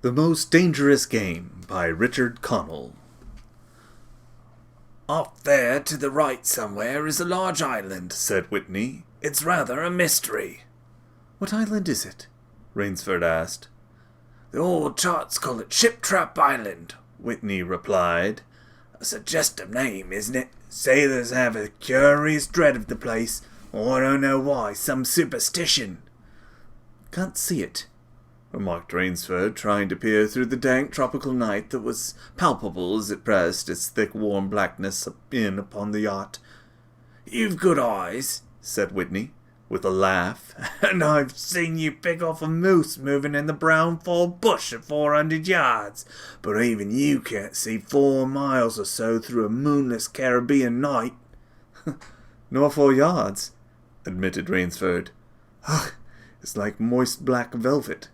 The Most Dangerous Game by Richard Connell. "Off there to the right somewhere is a large island," said Whitney. "It's rather a mystery." "What island is it?" Rainsford asked. "The old charts call it Ship Trap Island," Whitney replied. "A suggestive name, isn't it? Sailors have a curious dread of the place, or I don't know why, some superstition." "Can't see it," remarked Rainsford, trying to peer through the dank tropical night that was palpable as it pressed its thick warm blackness in upon the yacht. "You've good eyes," said Whitney, with a laugh, "and I've seen you pick off a moose moving in the brown fall bush at 400 yards, but even you can't see 4 miles or so through a moonless Caribbean night." "Nor 4 yards," admitted Rainsford. "Ugh, it's like moist black velvet."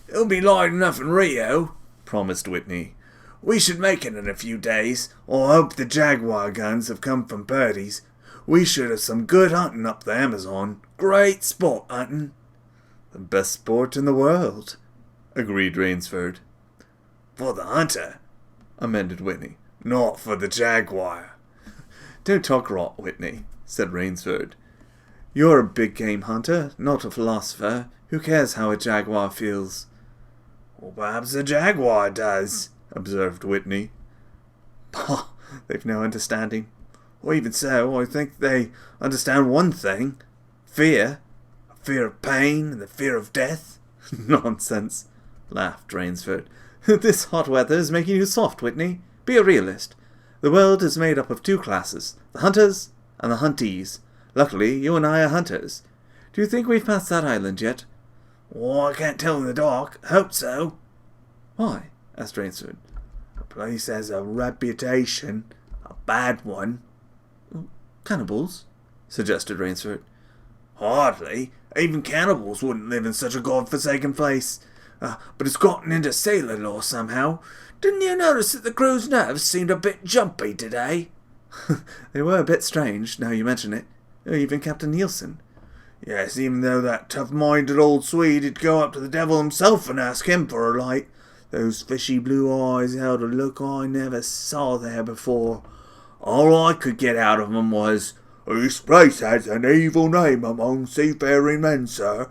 "It'll be light enough in Rio," promised Whitney. "We should make it in a few days, or hope the Jaguar guns have come from Purdy's. We should have some good hunting up the Amazon. Great sport hunting." "The best sport in the world," agreed Rainsford. "For the hunter," amended Whitney. "Not for the Jaguar." "Don't talk rot, Whitney," said Rainsford. "You're a big game hunter, not a philosopher. Who cares how a jaguar feels?" "Well, perhaps the Jaguar does," observed Whitney. "Bah, they've no understanding." "Well, even so, I think they understand one thing. Fear. A fear of pain and the fear of death." "Nonsense," laughed Rainsford. "This hot weather is making you soft, Whitney. Be a realist. The world is made up of 2 classes, the hunters and the huntees. Luckily, you and I are hunters. Do you think we've passed that island yet?" "Oh, I can't tell in the dark. Hope so." "Why?" asked Rainsford. "The place has a reputation. A bad one." "Cannibals?" suggested Rainsford. "Hardly. Even cannibals wouldn't live in such a god-forsaken place. But it's gotten into sailor law somehow. Didn't you notice that the crew's nerves seemed a bit jumpy today?" "They were a bit strange, now you mention it. Even Captain Nielsen." "Yes, even though that tough-minded old Swede would go up to the devil himself and ask him for a light. Those fishy blue eyes held a look I never saw there before. All I could get out of 'em was, 'This place has an evil name among seafaring men, sir.'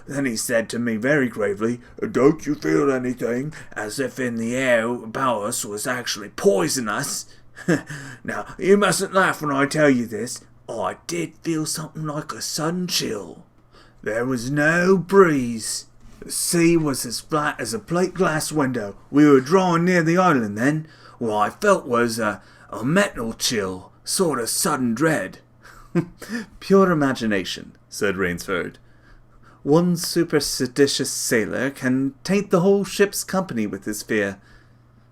Then he said to me very gravely, 'Don't you feel anything?' as if in the air about us was actually poisonous. Now, you mustn't laugh when I tell you this. I did feel something like a sudden chill. There was no breeze. The sea was as flat as a plate glass window. We were drawing near the island then. What I felt was a mental chill, sort of sudden dread." "Pure imagination," said Rainsford. "One superstitious sailor can taint the whole ship's company with his fear."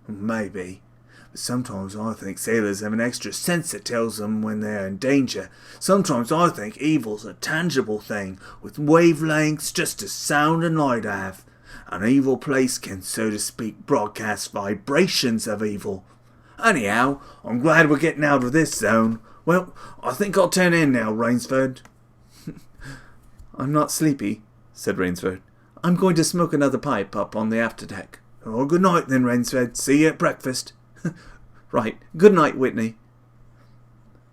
"Maybe. But sometimes I think sailors have an extra sense that tells them when they're in danger. Sometimes I think evil's a tangible thing, with wavelengths just as sound and light have. An evil place can, so to speak, broadcast vibrations of evil. Anyhow, I'm glad we're getting out of this zone. Well, I think I'll turn in now, Rainsford." "I'm not sleepy," said Rainsford. "I'm going to smoke another pipe up on the afterdeck." "Oh, good night then, Rainsford. See you at breakfast." "Right. Good night, Whitney."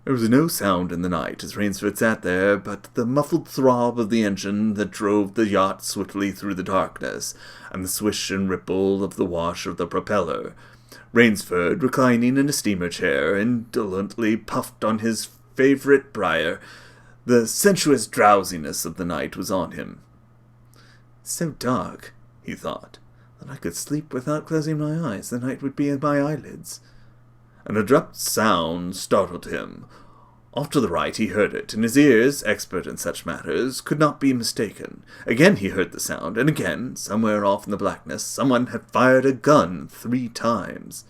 There was no sound in the night as Rainsford sat there but the muffled throb of the engine that drove the yacht swiftly through the darkness, and the swish and ripple of the wash of the propeller. Rainsford, reclining in a steamer chair, indolently puffed on his favourite briar. The sensuous drowsiness of the night was on him. "It's so dark," he thought, "that I could sleep without closing my eyes. The night would be in my eyelids." An abrupt sound startled him. Off to the right he heard it, and his ears, expert in such matters, could not be mistaken. Again he heard the sound, and again, somewhere off in the blackness, someone had fired a gun 3 times.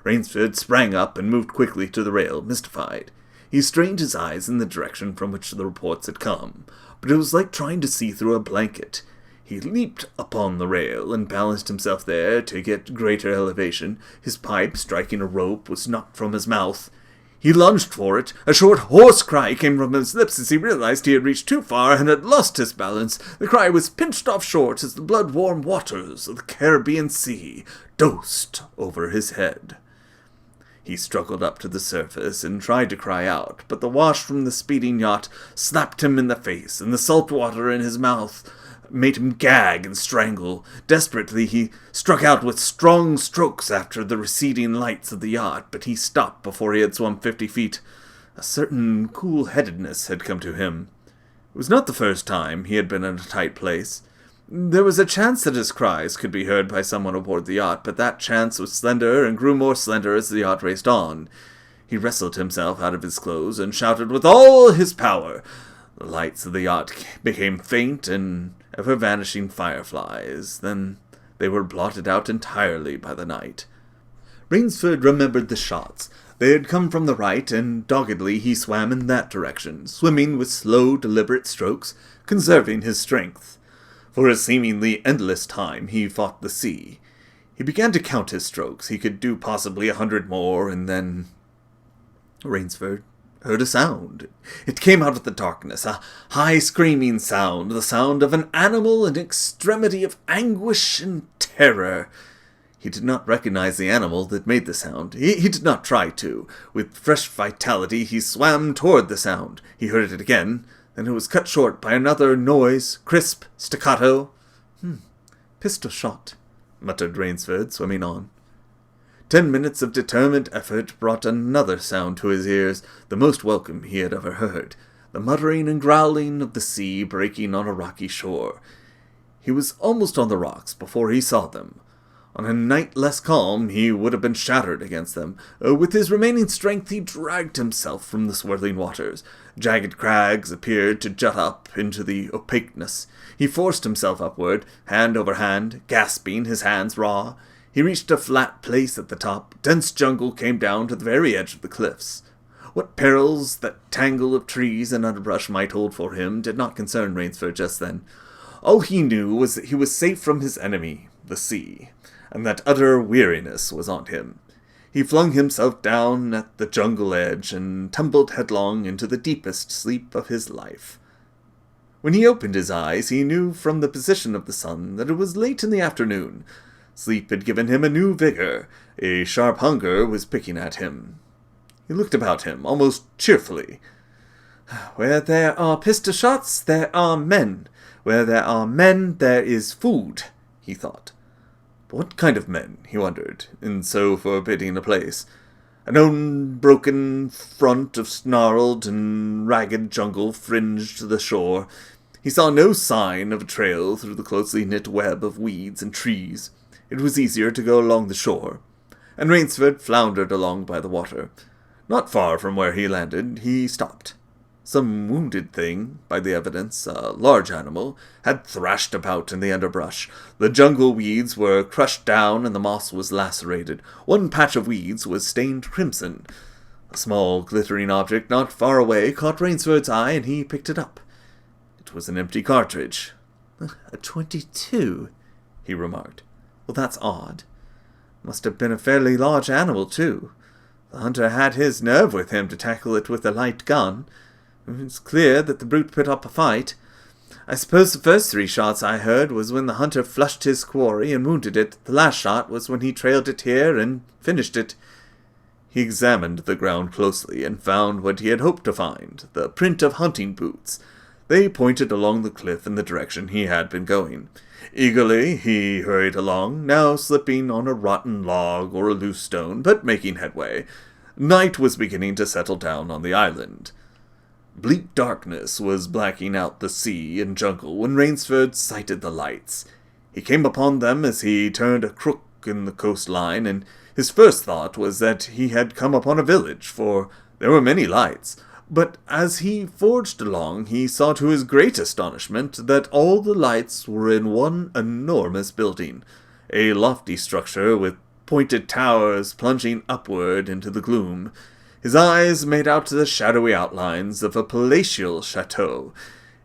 Rainsford sprang up and moved quickly to the rail, mystified. He strained his eyes in the direction from which the reports had come, but it was like trying to see through a blanket. He leaped upon the rail and balanced himself there to get greater elevation. His pipe, striking a rope, was knocked from his mouth. He lunged for it. A short, hoarse cry came from his lips as he realized he had reached too far and had lost his balance. The cry was pinched off short as the blood-warm waters of the Caribbean Sea dosed over his head. He struggled up to the surface and tried to cry out, but the wash from the speeding yacht slapped him in the face, and the salt water in his mouth made him gag and strangle. Desperately, he struck out with strong strokes after the receding lights of the yacht, but he stopped before he had swum 50 feet. A certain cool-headedness had come to him. It was not the first time he had been in a tight place. There was a chance that his cries could be heard by someone aboard the yacht, but that chance was slender and grew more slender as the yacht raced on. He wrestled himself out of his clothes and shouted with all his power. The lights of the yacht became faint and ever-vanishing fireflies. Then they were blotted out entirely by the night. Rainsford remembered the shots. They had come from the right, and doggedly he swam in that direction, swimming with slow, deliberate strokes, conserving his strength. For a seemingly endless time he fought the sea. He began to count his strokes. He could do possibly 100 more, and then Rainsford heard a sound. It came out of the darkness, a high screaming sound, the sound of an animal in extremity of anguish and terror. He did not recognize the animal that made the sound. He did not try to. With fresh vitality he swam toward the sound. He heard it again. Then it was cut short by another noise, crisp, staccato. Pistol shot, muttered Rainsford, swimming on. 10 minutes of determined effort brought another sound to his ears, the most welcome he had ever heard, the muttering and growling of the sea breaking on a rocky shore. He was almost on the rocks before he saw them. On a night less calm, he would have been shattered against them. With his remaining strength, he dragged himself from the swirling waters. Jagged crags appeared to jut up into the opaqueness. He forced himself upward, hand over hand, gasping, his hands raw. He reached a flat place at the top. Dense jungle came down to the very edge of the cliffs. What perils that tangle of trees and underbrush might hold for him did not concern Rainsford just then. All he knew was that he was safe from his enemy, the sea, and that utter weariness was on him. He flung himself down at the jungle edge and tumbled headlong into the deepest sleep of his life. When he opened his eyes, he knew from the position of the sun that it was late in the afternoon. Sleep had given him a new vigor. A sharp hunger was picking at him. He looked about him, almost cheerfully. Where there are pistol shots, there are men. Where there are men, there is food, he thought. But what kind of men, he wondered, in so forbidding a place? An unbroken front of snarled and ragged jungle fringed the shore. He saw no sign of a trail through the closely knit web of weeds and trees. It was easier to go along the shore, and Rainsford floundered along by the water. Not far from where he landed, he stopped. Some wounded thing, by the evidence, a large animal, had thrashed about in the underbrush. The jungle weeds were crushed down and the moss was lacerated. One patch of weeds was stained crimson. A small, glittering object not far away caught Rainsford's eye, and he picked it up. It was an empty cartridge. A .22, he remarked. Well, that's odd. Must have been a fairly large animal, too. The hunter had his nerve with him to tackle it with a light gun. It's clear that the brute put up a fight. I suppose the first 3 shots I heard was when the hunter flushed his quarry and wounded it. The last shot was when he trailed it here and finished it. He examined the ground closely and found what he had hoped to find, the print of hunting boots. They pointed along the cliff in the direction he had been going. Eagerly he hurried along, now slipping on a rotten log or a loose stone, but making headway. Night was beginning to settle down on the island. Bleak darkness was blacking out the sea and jungle when Rainsford sighted the lights. He came upon them as he turned a crook in the coastline, and his first thought was that he had come upon a village, for there were many lights. But as he forged along, he saw to his great astonishment that all the lights were in one enormous building, a lofty structure with pointed towers plunging upward into the gloom. His eyes made out the shadowy outlines of a palatial chateau.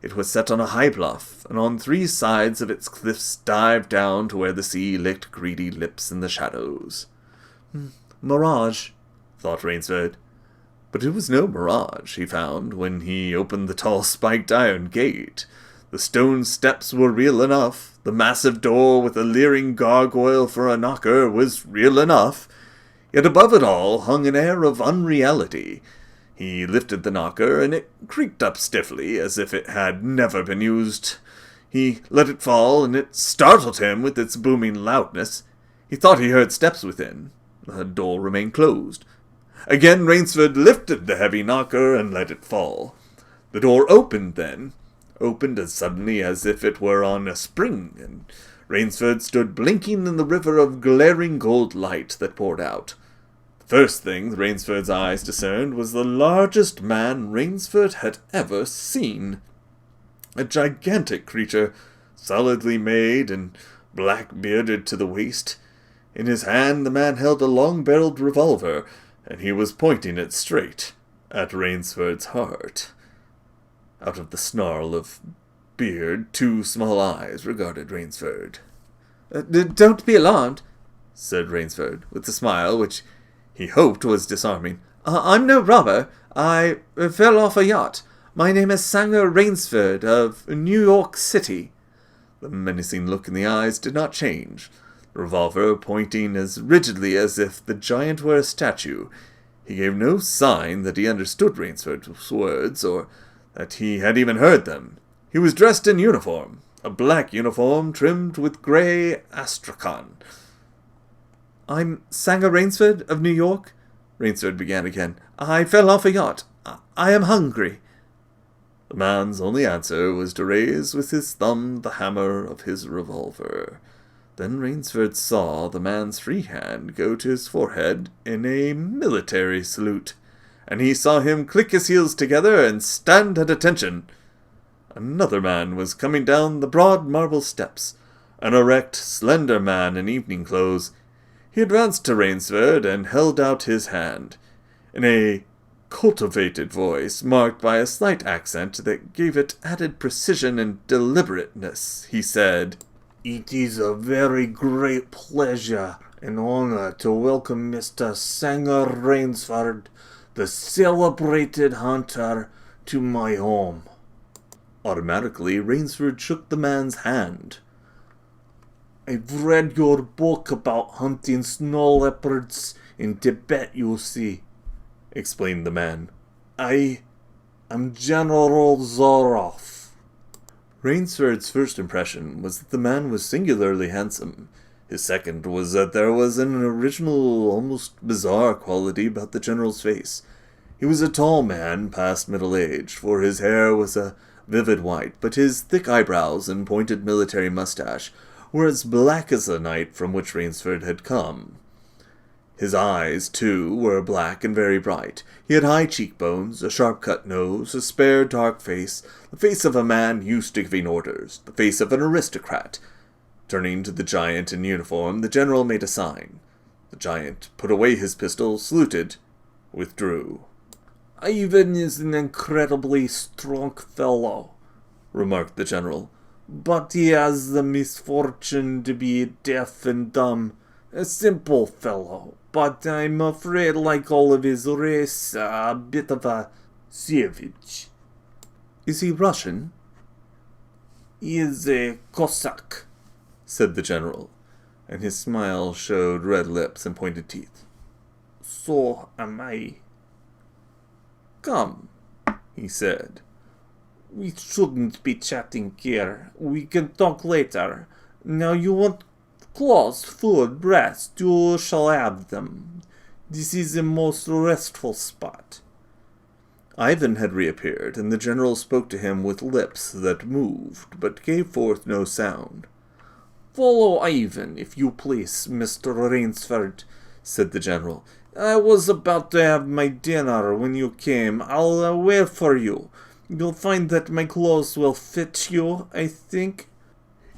It was set on a high bluff, and on 3 sides of its cliffs dived down to where the sea licked greedy lips in the shadows. Mirage, thought Rainsford. But it was no mirage, he found, when he opened the tall spiked iron gate. The stone steps were real enough. The massive door with a leering gargoyle for a knocker was real enough. Yet above it all hung an air of unreality. He lifted the knocker, and it creaked up stiffly, as if it had never been used. He let it fall, and it startled him with its booming loudness. He thought he heard steps within. The door remained closed. Again Rainsford lifted the heavy knocker and let it fall. The door opened then, opened as suddenly as if it were on a spring, and Rainsford stood blinking in the river of glaring gold light that poured out. The first thing Rainsford's eyes discerned was the largest man Rainsford had ever seen. A gigantic creature, solidly made and black-bearded to the waist. In his hand the man held a long-barreled revolver, and he was pointing it straight at Rainsford's heart. Out of the snarl of beard, 2 small eyes regarded Rainsford. Don't be alarmed, said Rainsford, with a smile which he hoped was disarming. I'm no robber. I fell off a yacht. My name is Sanger Rainsford of New York City. The menacing look in the eyes did not change. The revolver pointing as rigidly as if the giant were a statue. He gave no sign that he understood Rainsford's words, or that he had even heard them. He was dressed in uniform, a black uniform trimmed with grey astrakhan. I'm Sanger Rainsford of New York, Rainsford began again. I fell off a yacht. I am hungry. The man's only answer was to raise with his thumb the hammer of his revolver. Then Rainsford saw the man's free hand go to his forehead in a military salute, and he saw him click his heels together and stand at attention. Another man was coming down the broad marble steps, an erect, slender man in evening clothes. He advanced to Rainsford and held out his hand. In a cultivated voice, marked by a slight accent that gave it added precision and deliberateness, he said, "It is a very great pleasure and honor to welcome Mr. Sanger Rainsford, the celebrated hunter, to my home." Automatically, Rainsford shook the man's hand. "I've read your book about hunting snow leopards in Tibet, you see," explained the man. "I am General Zoroff." Rainsford's first impression was that the man was singularly handsome. His second was that there was an original, almost bizarre quality about the general's face. He was a tall man past middle age, for his hair was a vivid white, but his thick eyebrows and pointed military mustache were as black as the night from which Rainsford had come. His eyes, too, were black and very bright. He had high cheekbones, a sharp-cut nose, a spare, dark face, the face of a man used to giving orders, the face of an aristocrat. Turning to the giant in uniform, the general made a sign. The giant put away his pistol, saluted, withdrew. "Ivan is an incredibly strong fellow," remarked the general, "but he has the misfortune to be deaf and dumb. A simple fellow, but I'm afraid, like all of his race, a bit of a savage." "Is he Russian?" "He is a Cossack," said the general, and his smile showed red lips and pointed teeth. "So am I." "Come," he said. "We shouldn't be chatting here. We can talk later. Now you want clothes, food, rest. You shall have them. This is the most restful spot." Ivan had reappeared, and the general spoke to him with lips that moved, but gave forth no sound. "Follow Ivan, if you please, Mr. Rainsford," said the general. "I was about to have my dinner when you came. I'll wait for you. You'll find that my clothes will fit you, I think."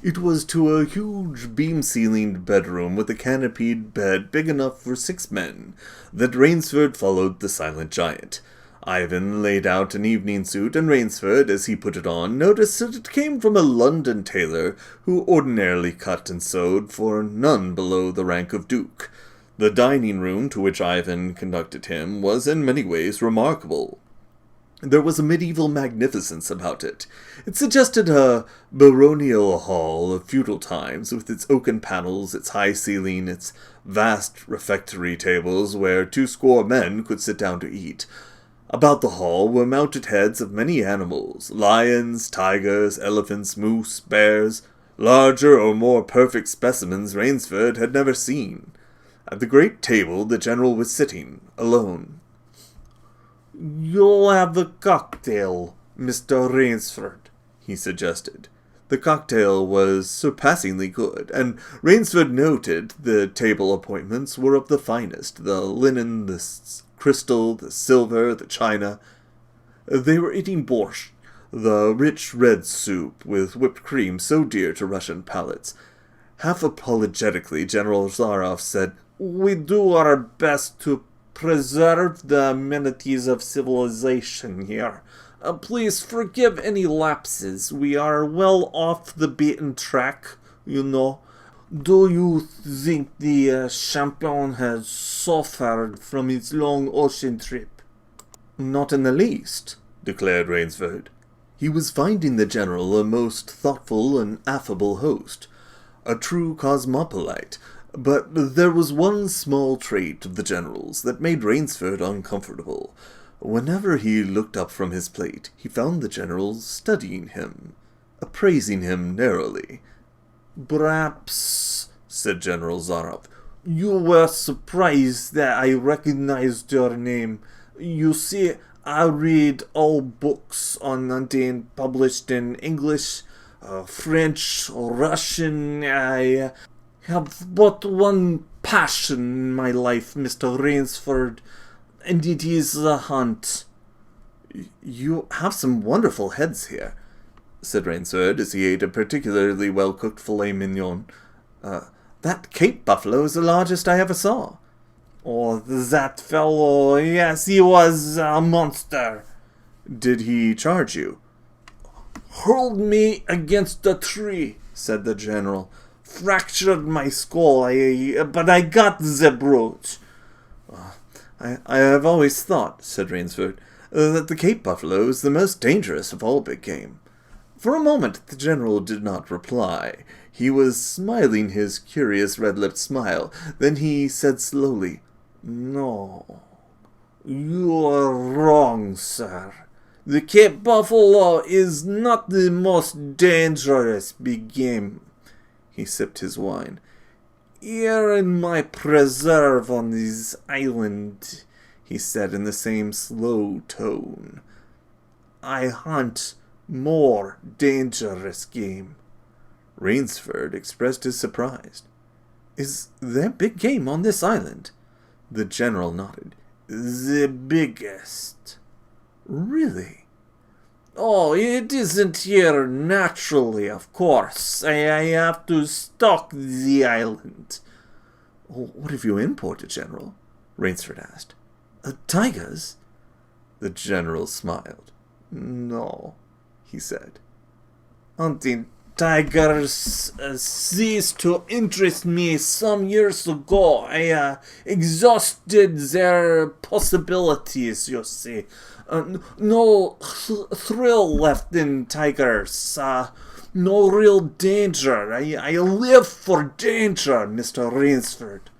It was to a huge beam-ceilinged bedroom with a canopied bed big enough for 6 men that Rainsford followed the silent giant. Ivan laid out an evening suit, and Rainsford, as he put it on, noticed that it came from a London tailor who ordinarily cut and sewed for none below the rank of duke. The dining room to which Ivan conducted him was in many ways remarkable. There was a medieval magnificence about it. It suggested a baronial hall of feudal times, with its oaken panels, its high ceiling, its vast refectory tables where 20 men could sit down to eat. About the hall were mounted heads of many animals, lions, tigers, elephants, moose, bears, larger or more perfect specimens Rainsford had never seen. At the great table the general was sitting, alone. "You'll have the cocktail, Mr. Rainsford," he suggested. The cocktail was surpassingly good, and Rainsford noted the table appointments were of the finest, the linen, the crystal, the silver, the china. They were eating borscht, the rich red soup with whipped cream so dear to Russian palates. Half apologetically, General Zaroff said, "We do our best to preserve the amenities of civilization here. Please forgive any lapses. We are well off the beaten track, you know. Do you think the champion has suffered from its long ocean trip?" "Not in the least," declared Rainsford. He was finding the general a most thoughtful and affable host, a true cosmopolite. But there was one small trait of the general's that made Rainsford uncomfortable. Whenever he looked up from his plate, he found the general studying him, appraising him narrowly. "Perhaps," said General Zaroff, "you were surprised that I recognized your name. You see, I read all books on hunting published in English, French, Russian. I have but one passion in my life, Mr. Rainsford, and it is the hunt." "You have some wonderful heads here," said Rainsford as he ate a particularly well-cooked filet mignon. That Cape buffalo is the largest I ever saw." "Oh, that fellow, yes, he was a monster." "Did he charge you?" "Hurled me against a tree," said the general. "Fractured my skull, but I got the brute." I have always thought," said Rainsford, "that the Cape buffalo is the most dangerous of all big game." For a moment the general did not reply. He was smiling his curious red-lipped smile. Then he said slowly, "No, you are wrong, sir. The Cape buffalo is not the most dangerous big game." He sipped his wine. "Here in my preserve on this island," he said in the same slow tone, "I hunt more dangerous game." Rainsford expressed his surprise. "Is there big game on this island?" The general nodded. "The biggest." "Really?" "Oh, it isn't here naturally, of course. I have to stock the island." "What have you imported, General?" Rainsford asked. "Tigers?" The general smiled. "No," he said. "Hunting tigers ceased to interest me some years ago. I exhausted their possibilities, you see. No thrill left in tigers. No real danger. I live for danger, Mr. Rainsford."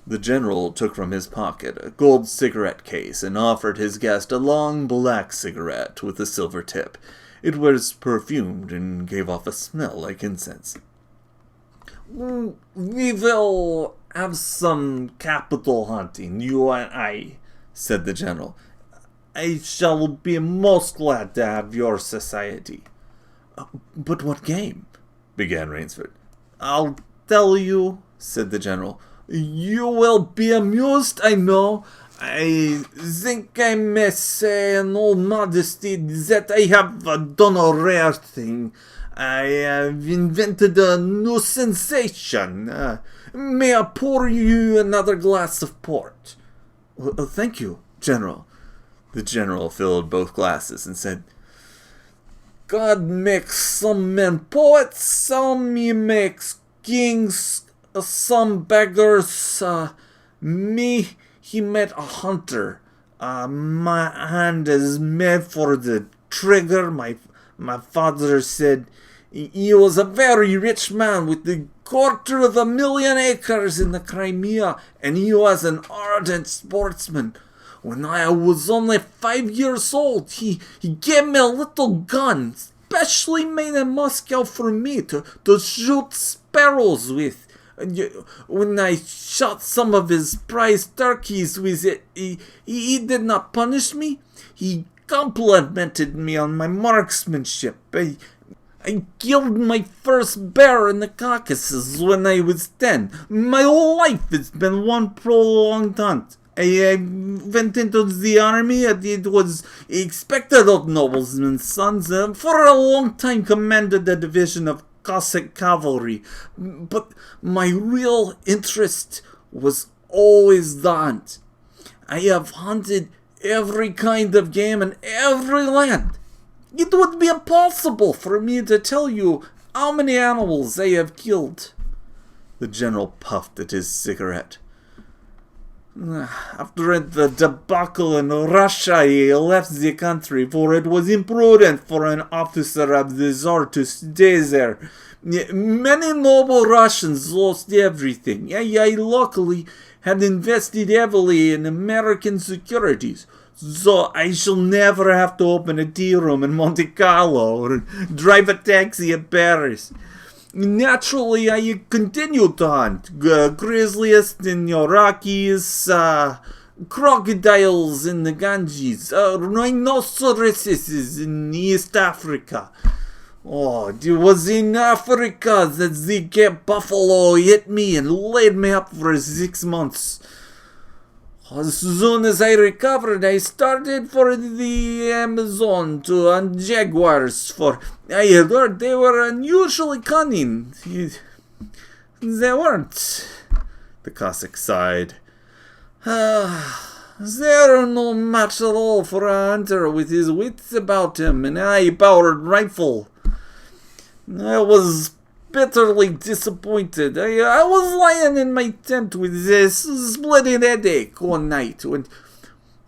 The general took from his pocket a gold cigarette case and offered his guest a long black cigarette with a silver tip. It was perfumed and gave off a smell like incense. "We will have some capital hunting, you and I," said the general. "I shall be most glad to have your society." "But what game?" began Rainsford. "I'll tell you," said the general. "You will be amused, I know. I think I may say in all modesty that I have done a rare thing. I have invented a new sensation. May I pour you another glass of port?" "Thank you, General." The general filled both glasses and said, "God makes some men poets, some he makes kings, Some beggars, me, he met a hunter. My hand is made for the trigger. My father said he was a very rich man with the 250,000 acres in the Crimea, and he was an ardent sportsman. When I was only 5 years old, he gave me a little gun, specially made in Moscow for me to shoot sparrows with. When I shot some of his prize turkeys with it, he did not punish me. He complimented me on my marksmanship. I killed my first bear in the Caucasus when I was 10. My whole life has been one prolonged hunt. I went into the army. It was expected of noblemen's sons. For a long time commanded a division of Cossack cavalry. But my real interest was always the hunt. I have hunted every kind of game in every land. It would be impossible for me to tell you how many animals I have killed. The general puffed at his cigarette. After the debacle in Russia, he left the country, for it was imprudent for an officer of the Tsar to stay there. Many noble Russians lost everything. I luckily had invested heavily in American securities, so I shall never have to open a tea room in Monte Carlo or drive a taxi in Paris. Naturally, I continued to hunt grizzlies in the Rockies, crocodiles in the Ganges, rhinoceroses in East Africa. Oh, it was in Africa that the Cape buffalo hit me and laid me up for 6 months. As soon as I recovered, I started for the Amazon to hunt jaguars, for I had heard they were unusually cunning. They weren't. The Cossack sighed. They're no match at all for a hunter with his wits about him and a high-powered rifle. I was bitterly disappointed. I was lying in my tent with this splitting headache one night when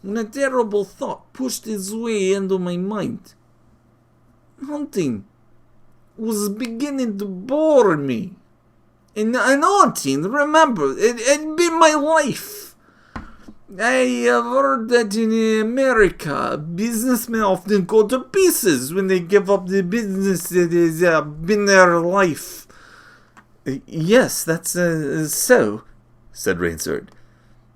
a terrible thought pushed its way into my mind. Hunting was beginning to bore me. And hunting, remember, it'd been my life. I have heard that in America, businessmen often go to pieces when they give up the business that has been their life. Yes, that's so, said Rainsford.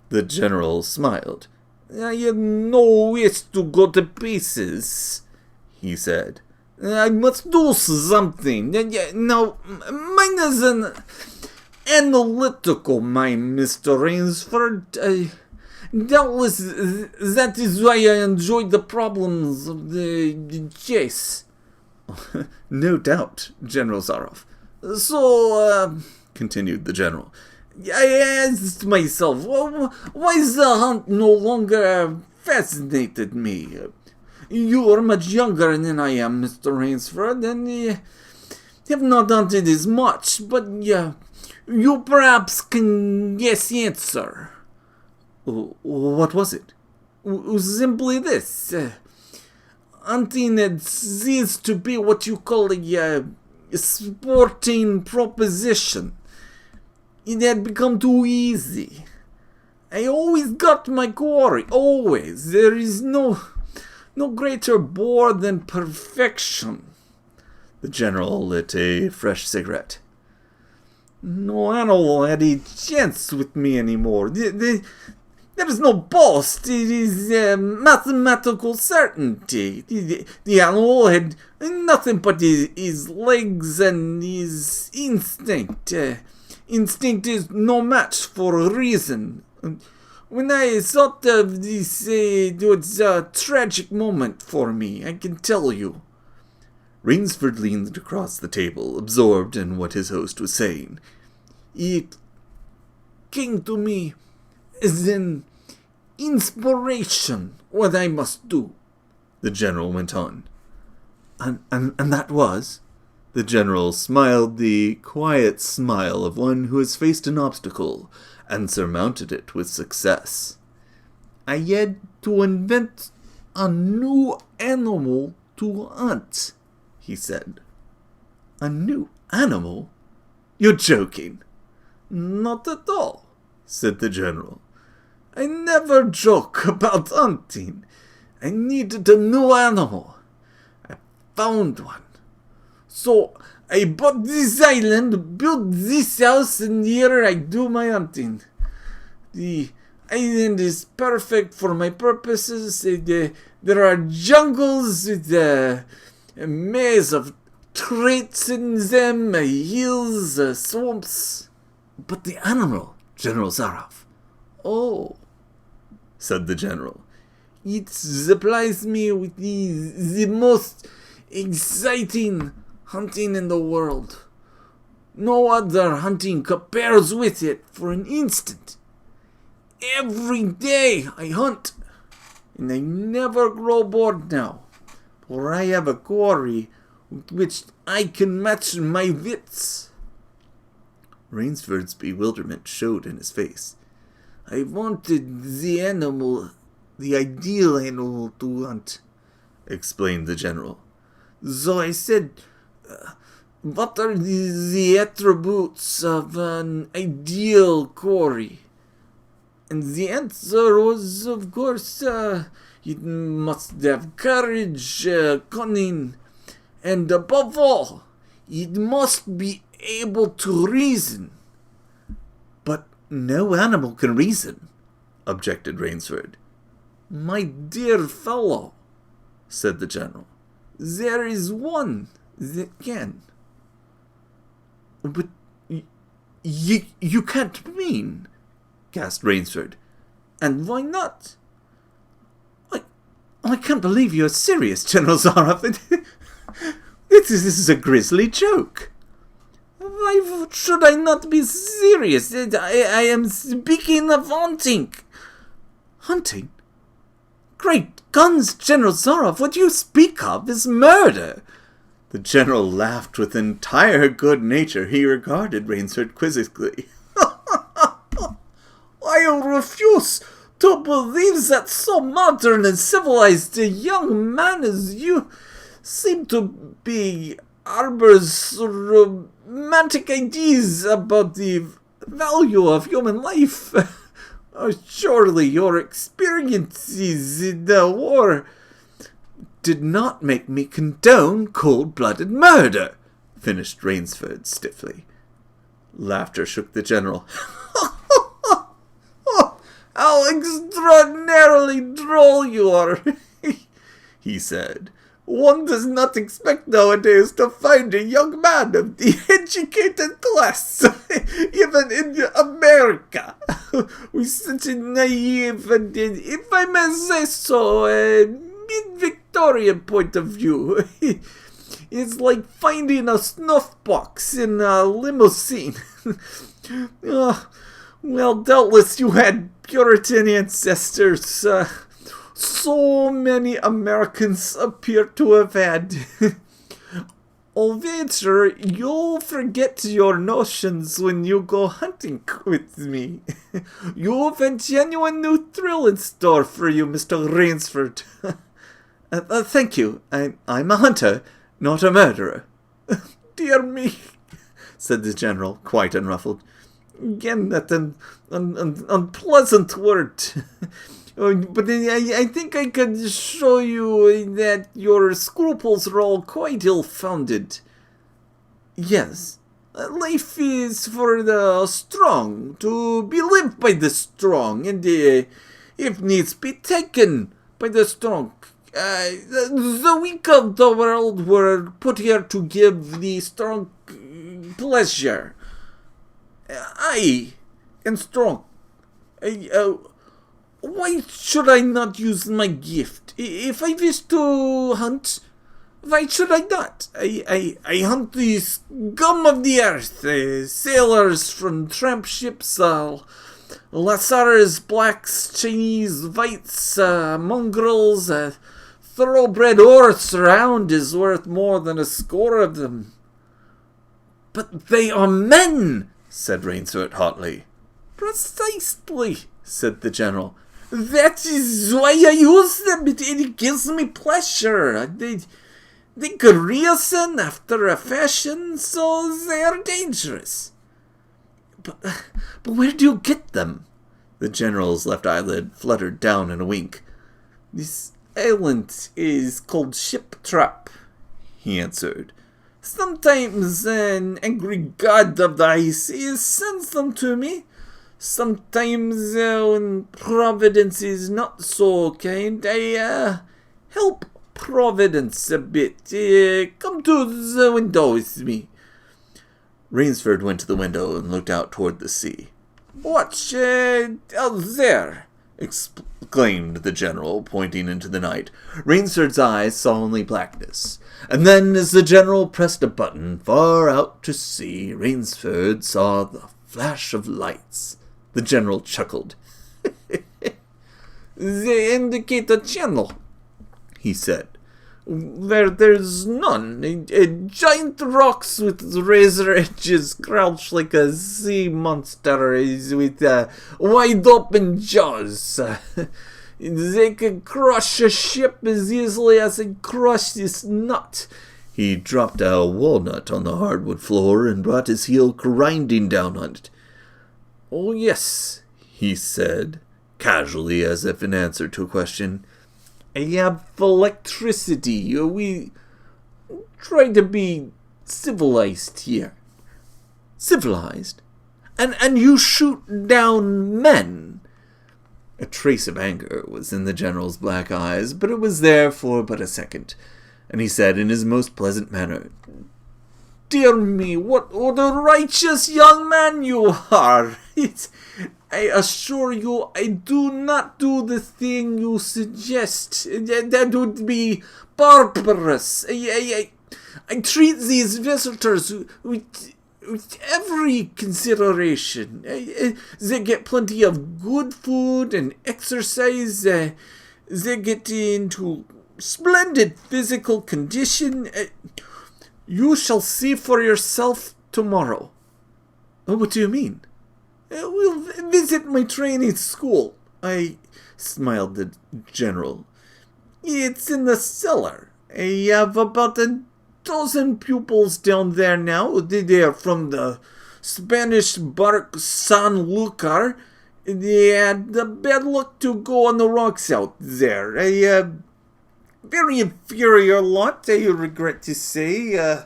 The general smiled. I have no wish to go to pieces, he said. I must do something. Now, mine is an analytical mind, Mr. Rainsford. Doubtless that is why I enjoyed the problems of the chase. No doubt, General Zaroff. So, continued the general, I asked myself, why the hunt no longer fascinated me? You are much younger than I am, Mr. Rainsford, and have not hunted as much, but you perhaps can guess the answer. What was it? Simply this. Hunting had ceased to be what you call a sporting proposition. It had become too easy. I always got my quarry, always. There is no greater bore than perfection. The general lit a fresh cigarette. No animal had a chance with me anymore. There is no boast. It is mathematical certainty. The animal had nothing but his legs and his instinct. Instinct is no match for reason. When I thought of this, it was a tragic moment for me, I can tell you. Rainsford leaned across the table, absorbed in what his host was saying. It came to me as an inspiration what I must do, the general went on. And that was? The general smiled the quiet smile of one who has faced an obstacle and surmounted it with success. I had to invent a new animal to hunt, he said. A new animal? You're joking. Not at all, said the general. I never joke about hunting. I needed a new animal. I found one. So I bought this island, built this house, and here I do my hunting. The island is perfect for my purposes. There are jungles with a maze of traits in them, hills, swamps. But the animal, General Zaroff. Oh, said the general. It supplies me with the most exciting hunting in the world. No other hunting compares with it for an instant. Every day I hunt, and I never grow bored now, for I have a quarry with which I can match my wits. Rainsford's bewilderment showed in his face. I wanted the ideal animal to hunt, explained the general. So I said, what are the attributes of an ideal quarry? And the answer was, of course, it must have courage, cunning, and above all, it must be able to reason. But no animal can reason, objected Rainsford. My dear fellow, said the general, there is one that can. But you can't mean, gasped Rainsford. And why not? I can't believe you're serious, General Zaroff. This is a grisly joke. Why should I not be serious? I am speaking of hunting. Hunting? Great guns, General Zaroff, what you speak of is murder. The general laughed with entire good nature. He regarded Rainsford quizzically. I refuse to believe that so modern and civilized a young man as you seem to be harbors romantic ideas about the value of human life. Surely your experiences in the war did not make me condone cold-blooded murder, finished Rainsford stiffly. Laughter shook the general. How extraordinarily droll you are, he said. One does not expect nowadays to find a young man of the educated class, even in America, with such a naive and, if I may say so, mid-Victorian point of view. It's like finding a snuff box in a limousine. Well, doubtless you had Puritan ancestors. So many Americans appear to have had. I'll wager you'll forget your notions when you go hunting with me. You've a genuine new thrill in store for you, Mr. Rainsford. Thank you. I'm a hunter, not a murderer. Dear me, said the general, quite unruffled. Again, that unpleasant word. But I think I could show you that your scruples are all quite ill-founded. Yes, life is for the strong, to be lived by the strong, and if needs be taken by the strong. The weak of the world were put here to give the strong pleasure. I am strong. Why should I not use my gift? If I wish to hunt, why should I not? I hunt the scum of the earth, sailors from tramp ships, Lascars, blacks, Chinese, whites, mongrels, a thoroughbred horse round is worth more than a score of them. But they are men, said Rainsford hotly. Precisely, said the general. That is why I use them. It gives me pleasure. They could reason after a fashion, so they are dangerous. But where do you get them? The general's left eyelid fluttered down in a wink. This island is called Ship Trap, he answered. Sometimes an angry god of the ice sends them to me. Sometimes when Providence is not so kind, I help Providence a bit. Come to the window with me. Rainsford went to the window and looked out toward the sea. Watch out there, exclaimed the general, pointing into the night. Rainsford's eyes saw only blackness. And then, as the general pressed a button far out to sea, Rainsford saw the flash of lights. The general chuckled. They indicate a channel, he said, where there's none. Giant rocks with razor edges crouch like a sea monster with wide open jaws. They could crush a ship as easily as they crush this nut. He dropped a walnut on the hardwood floor and brought his heel grinding down on it. Oh, yes, he said, casually as if in answer to a question. I have electricity. We try to be civilized here. Civilized? And you shoot down men? A trace of anger was in the general's black eyes, but it was there for but a second, and he said in his most pleasant manner, Dear me, what a righteous young man you are! I assure you, I do not do the thing you suggest. That would be barbarous. I treat these visitors with every consideration. They get plenty of good food and exercise. They get into splendid physical condition. You shall see for yourself tomorrow. What do you mean? We'll visit my training school. I smiled the general. It's in the cellar. I have about a dozen pupils down there now. They are from the Spanish bark San Lucar. They had the bad luck to go on the rocks out there. A very inferior lot, I regret to say.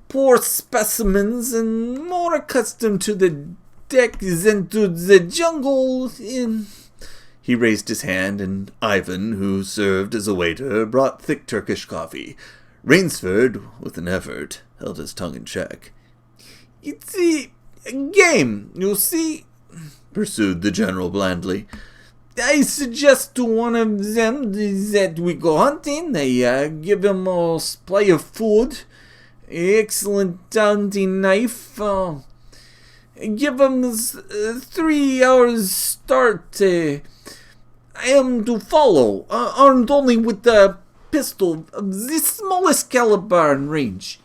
Poor specimens and more accustomed to the decks than to the jungle. He raised his hand, and Ivan, who served as a waiter, brought thick Turkish coffee. Rainsford, with an effort, held his tongue in check. It's a game, you see, pursued the general blandly. I suggest to one of them that we go hunting. I give him a supply of food, excellent hunting knife. Give him 3 hours start. I am to follow, armed only with the pistol of the smallest caliber and range.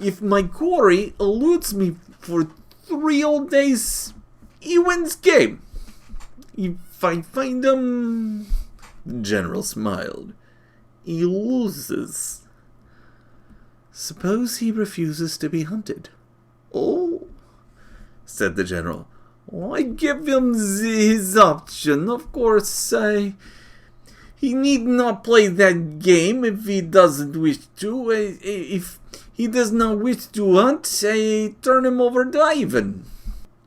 If my quarry eludes me for 3 whole days, he wins game. If I find him, the general smiled, he loses. Suppose he refuses to be hunted? Oh, said the general. I give him his option. Of course, he need not play that game if he doesn't wish to. If he does not wish to hunt, I turn him over to Ivan.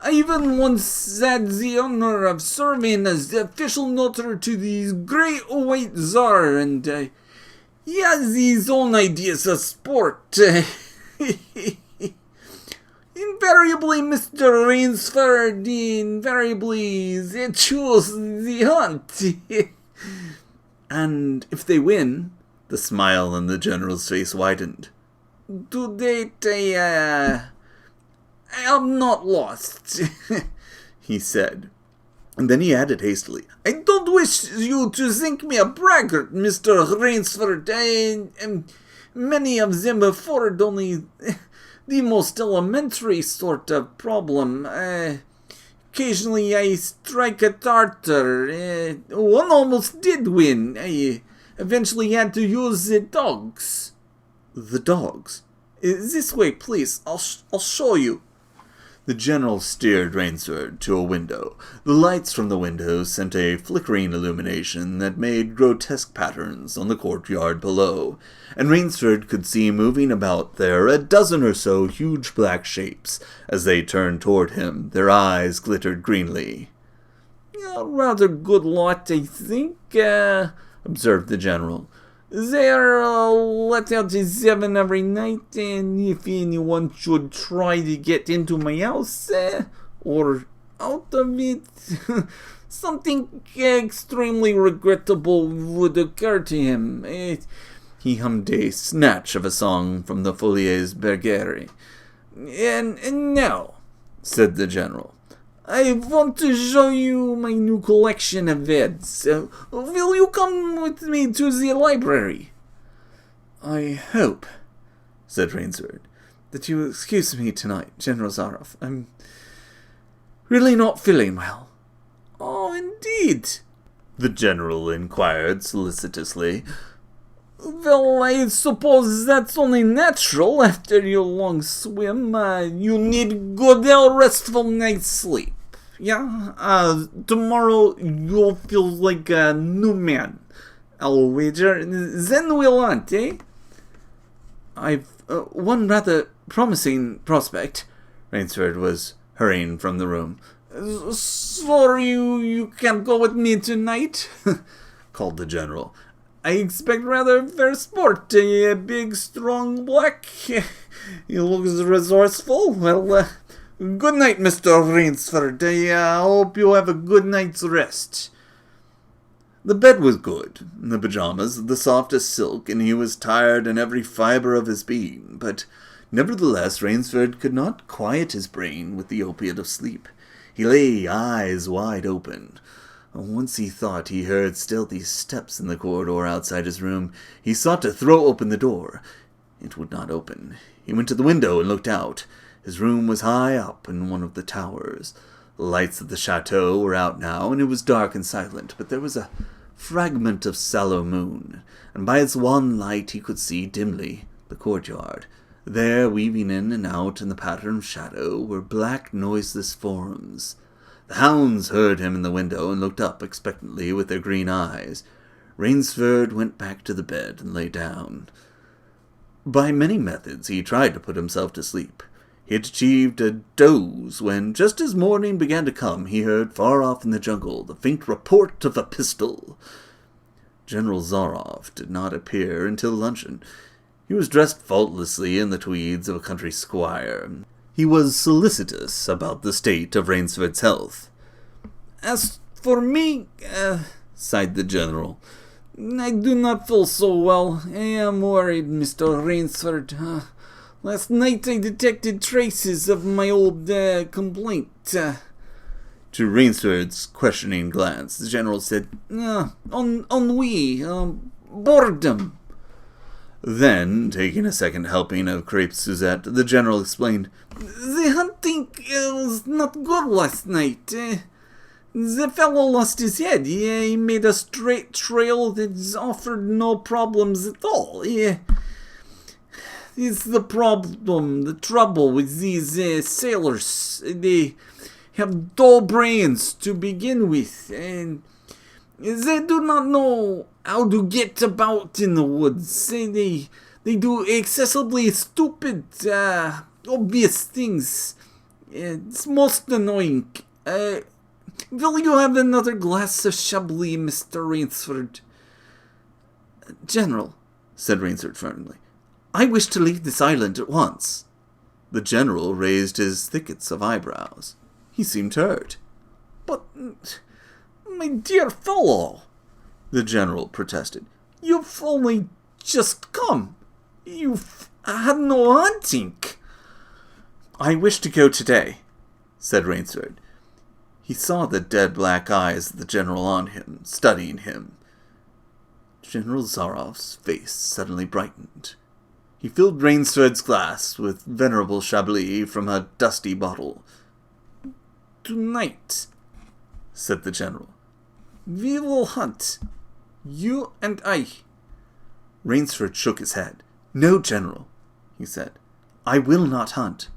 Ivan once had the honor of serving as the official notator to the great white Tsar, and he has his own ideas of sport. Invariably, Mr. Rainsford, invariably they choose the hunt. And if they win, the smile on the general's face widened. To date, I am not lost, he said. And then he added hastily, I don't wish you to think me a braggart, Mr. Rainsford. Many of them afford only the most elementary sort of problem. Occasionally I strike a tartar. One almost did win. I eventually had to use the dogs. The dogs? This way, please. I'll show you. The general steered Rainsford to a window. The lights from the window sent a flickering illumination that made grotesque patterns on the courtyard below, and Rainsford could see moving about there a dozen or so huge black shapes. As they turned toward him, their eyes glittered greenly. A rather good lot, I think, observed the general. They're let out at 7 every night, and if anyone should try to get into my house, or out of it, something extremely regrettable would occur to him. He hummed a snatch of a song from the Folies Bergère. And now, said the general, I want to show you my new collection of beds. Will you come with me to the library? I hope, said Rainsford, that you will excuse me tonight, General Zaroff. I'm really not feeling well. Oh, indeed? The general inquired solicitously. Well, I suppose that's only natural after your long swim. You need good, restful night's sleep. Yeah? Tomorrow you'll feel like a new man. I'll wager. Then we'll hunt, eh? I've one rather promising prospect. Rainsford was hurrying from the room. Sorry you can't go with me tonight, called the general. I expect rather fair sport, a big, strong black. He looks resourceful. Well, good night, Mr. Rainsford. I hope you have a good night's rest. The bed was good, the pajamas the softest silk, and he was tired in every fibre of his being, but nevertheless Rainsford could not quiet his brain with the opiate of sleep. He lay eyes wide open. Once he thought he heard stealthy steps in the corridor outside his room. He sought to throw open the door. It would not open. He went to the window and looked out. His room was high up in one of the towers. The lights of the chateau were out now, and it was dark and silent, but there was a fragment of sallow moon, and by its wan light he could see dimly the courtyard. There, weaving in and out in the pattern of shadow, were black, noiseless forms. The hounds heard him in the window and looked up expectantly with their green eyes. Rainsford went back to the bed and lay down. By many methods he tried to put himself to sleep. He had achieved a doze when, just as morning began to come, he heard far off in the jungle the faint report of a pistol. General Zaroff did not appear until luncheon. He was dressed faultlessly in the tweeds of a country squire. He was solicitous about the state of Rainsford's health. As for me, sighed the general, I do not feel so well. I am worried, Mr. Rainsford. Last night I detected traces of my old complaint. To Rainsford's questioning glance, the general said, ennui, boredom. Then, taking a second helping of crepe Suzette, the general explained, The hunting was not good last night. The fellow lost his head. He made a straight trail that offered no problems at all. It's the trouble with these sailors. They have dull brains to begin with, and they do not know how to get about in the woods. They do excessively stupid, obvious things. It's most annoying. Will you have another glass of Chablis, Mr. Rainsford? General, said Rainsford firmly, I wish to leave this island at once. The general raised his thickets of eyebrows. He seemed hurt. But, my dear fellow, the general protested, you've only just come. You've had no hunting. I wish to go today, said Rainsford. He saw the dead black eyes of the general on him, studying him. General Zaroff's face suddenly brightened. He filled Rainsford's glass with venerable Chablis from a dusty bottle. "Tonight," said the general, "we will hunt. You and I." Rainsford shook his head. "No, General," he said. "I will not hunt."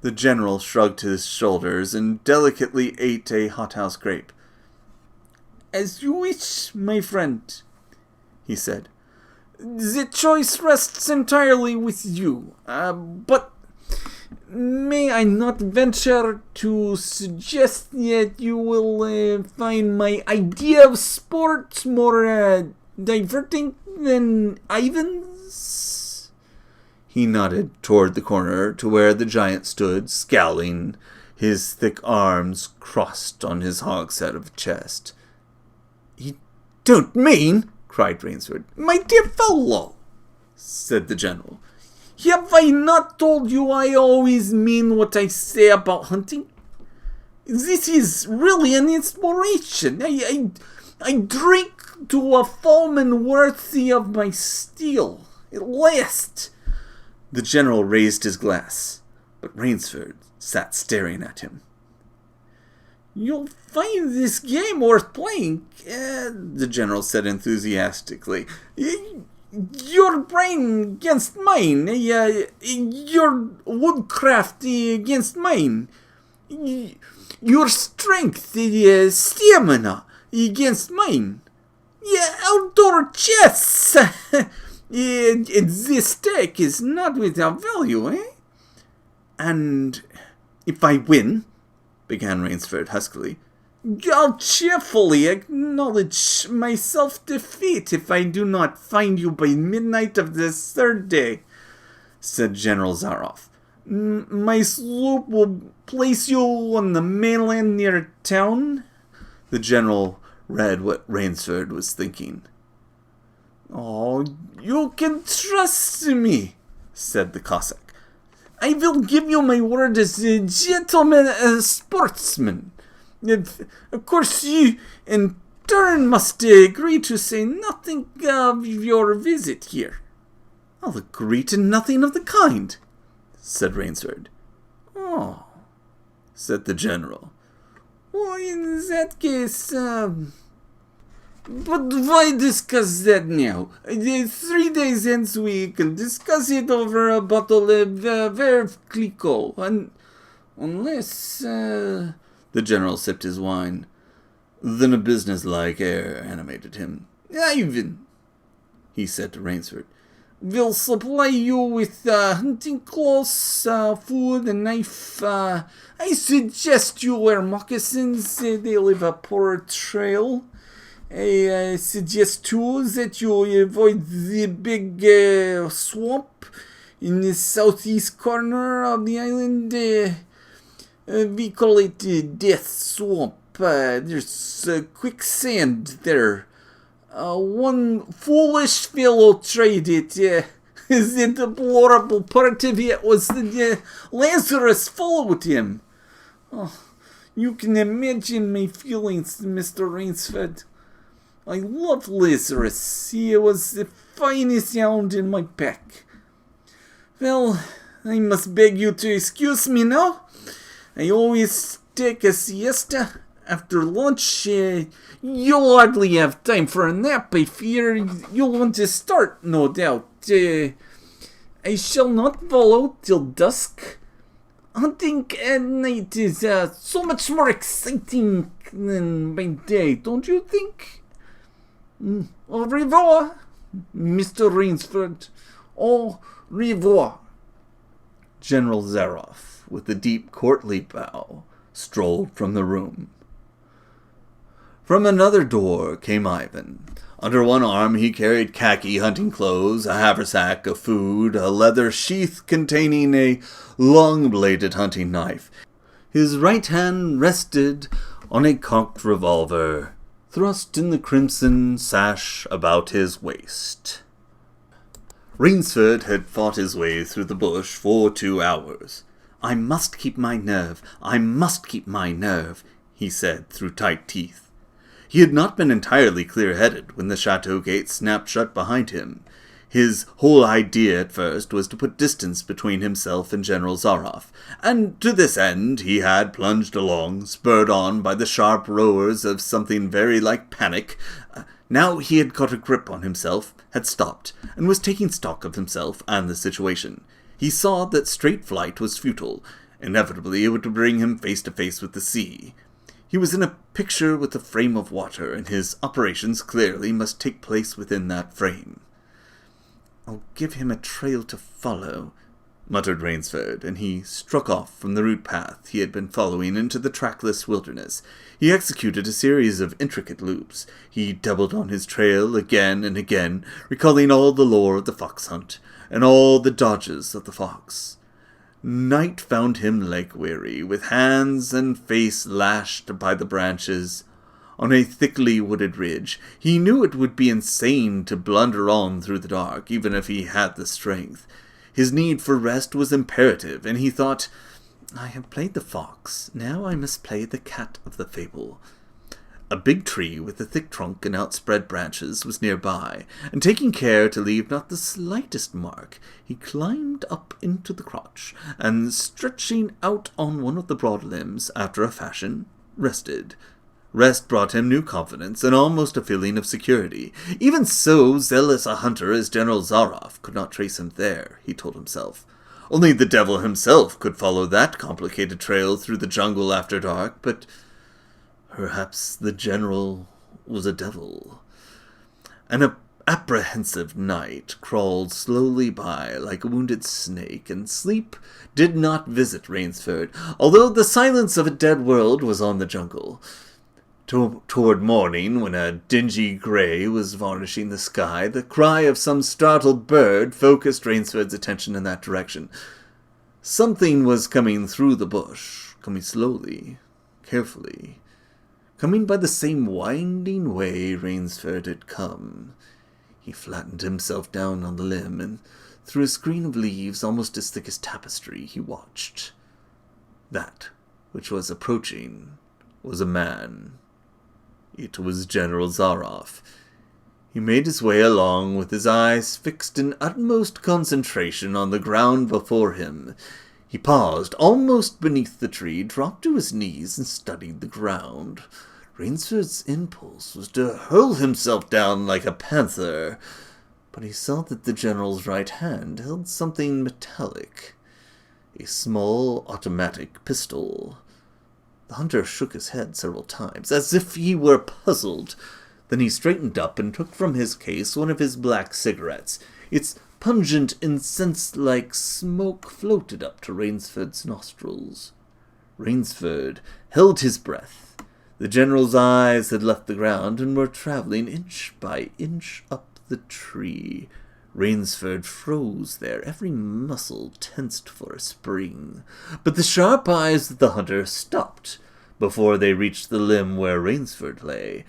The general shrugged his shoulders and delicately ate a hothouse grape. "As you wish, my friend," he said. "The choice rests entirely with you. But may I not venture to suggest that you will find my idea of sport more diverting than Ivan's?" He nodded toward the corner to where the giant stood, scowling, his thick arms crossed on his hogshead of chest. "You don't mean," cried Rainsford. "My dear fellow," said the general, "have I not told you I always mean what I say about hunting? This is really an inspiration. I drink to a foeman worthy of my steel. At last." The general raised his glass, but Rainsford sat staring at him. "You'll find this game worth playing," the general said enthusiastically. "Your brain against mine, your woodcraft against mine, your strength, stamina against mine, outdoor chess. This deck is not without value, eh?" "And if I win," began Rainsford huskily. "I'll cheerfully acknowledge my self-defeat if I do not find you by midnight of the third day," said General Zaroff. "My sloop will place you on the mainland near town." The general read what Rainsford was thinking. "Oh, you can trust me," said the Cossack. "I will give you my word as a gentleman, a sportsman. Of course, you in turn must agree to say nothing of your visit here." "I'll agree to nothing of the kind," said Rainsford. "Oh," said the general. "Well, in that case, but why discuss that now? 3 days hence we can discuss it over a bottle of Veuve Clicquot, unless..." The general sipped his wine. Then a businesslike air animated him. "Ivan," he said to Rainsford, "will supply you with hunting clothes, food, and knife. I suggest you wear moccasins. They leave a poor trail. I suggest too that you avoid the big swamp in the southeast corner of the island. We call it Death Swamp. There's quicksand there. One foolish fellow tried it. The deplorable part of it was that Lazarus followed him. Oh, you can imagine my feelings, Mr. Rainsford. I love Lazarus. He was the finest hound in my pack. Well, I must beg you to excuse me now. I always take a siesta after lunch. You'll hardly have time for a nap. I fear you'll want to start, no doubt. I shall not follow till dusk. Hunting at night is so much more exciting than by day, don't you think? Au revoir, Mr. Rainsford. Au revoir." General Zaroff, with a deep courtly bow, strolled from the room. From another door came Ivan. Under one arm he carried khaki hunting clothes, a haversack of food, a leather sheath containing a long-bladed hunting knife. His right hand rested on a cocked revolver, thrust in the crimson sash about his waist. Rainsford had fought his way through the bush for 2 hours. "I must keep my nerve, I must keep my nerve," he said through tight teeth. He had not been entirely clear-headed when the chateau gate snapped shut behind him. His whole idea at first was to put distance between himself and General Zaroff, and to this end he had plunged along, spurred on by the sharp roars of something very like panic. Now he had got a grip on himself, had stopped, and was taking stock of himself and the situation. He saw that straight flight was futile. Inevitably it would bring him face to face with the sea. He was in a picture with a frame of water, and his operations clearly must take place within that frame. "I'll give him a trail to follow," muttered Rainsford, and he struck off from the route path he had been following into the trackless wilderness. He executed a series of intricate loops. He doubled on his trail again and again, recalling all the lore of the fox hunt, and all the dodges of the fox. Night found him leg-weary, with hands and face lashed by the branches. On a thickly wooded ridge, he knew it would be insane to blunder on through the dark, even if he had the strength. His need for rest was imperative, and he thought, "I have played the fox, now I must play the cat of the fable." A big tree with a thick trunk and outspread branches was nearby, and taking care to leave not the slightest mark, he climbed up into the crotch, and stretching out on one of the broad limbs, after a fashion, rested. Rest brought him new confidence and almost a feeling of security. Even so zealous a hunter as General Zaroff could not trace him there, he told himself. Only the devil himself could follow that complicated trail through the jungle after dark, but perhaps the general was a devil. An apprehensive night crawled slowly by like a wounded snake, and sleep did not visit Rainsford, although the silence of a dead world was on the jungle. Toward morning, when a dingy grey was varnishing the sky, the cry of some startled bird focused Rainsford's attention in that direction. Something was coming through the bush, coming slowly, carefully, coming by the same winding way Rainsford had come. He flattened himself down on the limb, and through a screen of leaves almost as thick as tapestry he watched. That which was approaching was a man. It was General Zaroff. He made his way along with his eyes fixed in utmost concentration on the ground before him. He paused almost beneath the tree, dropped to his knees, and studied the ground. Rainsford's impulse was to hurl himself down like a panther, but he saw that the general's right hand held something metallic, a small automatic pistol. The hunter shook his head several times, as if he were puzzled. Then he straightened up and took from his case one of his black cigarettes. Its pungent, incense-like smoke floated up to Rainsford's nostrils. Rainsford held his breath. The general's eyes had left the ground and were traveling inch by inch up the tree. Rainsford froze there, every muscle tensed for a spring. But the sharp eyes of the hunter stopped before they reached the limb where Rainsford lay.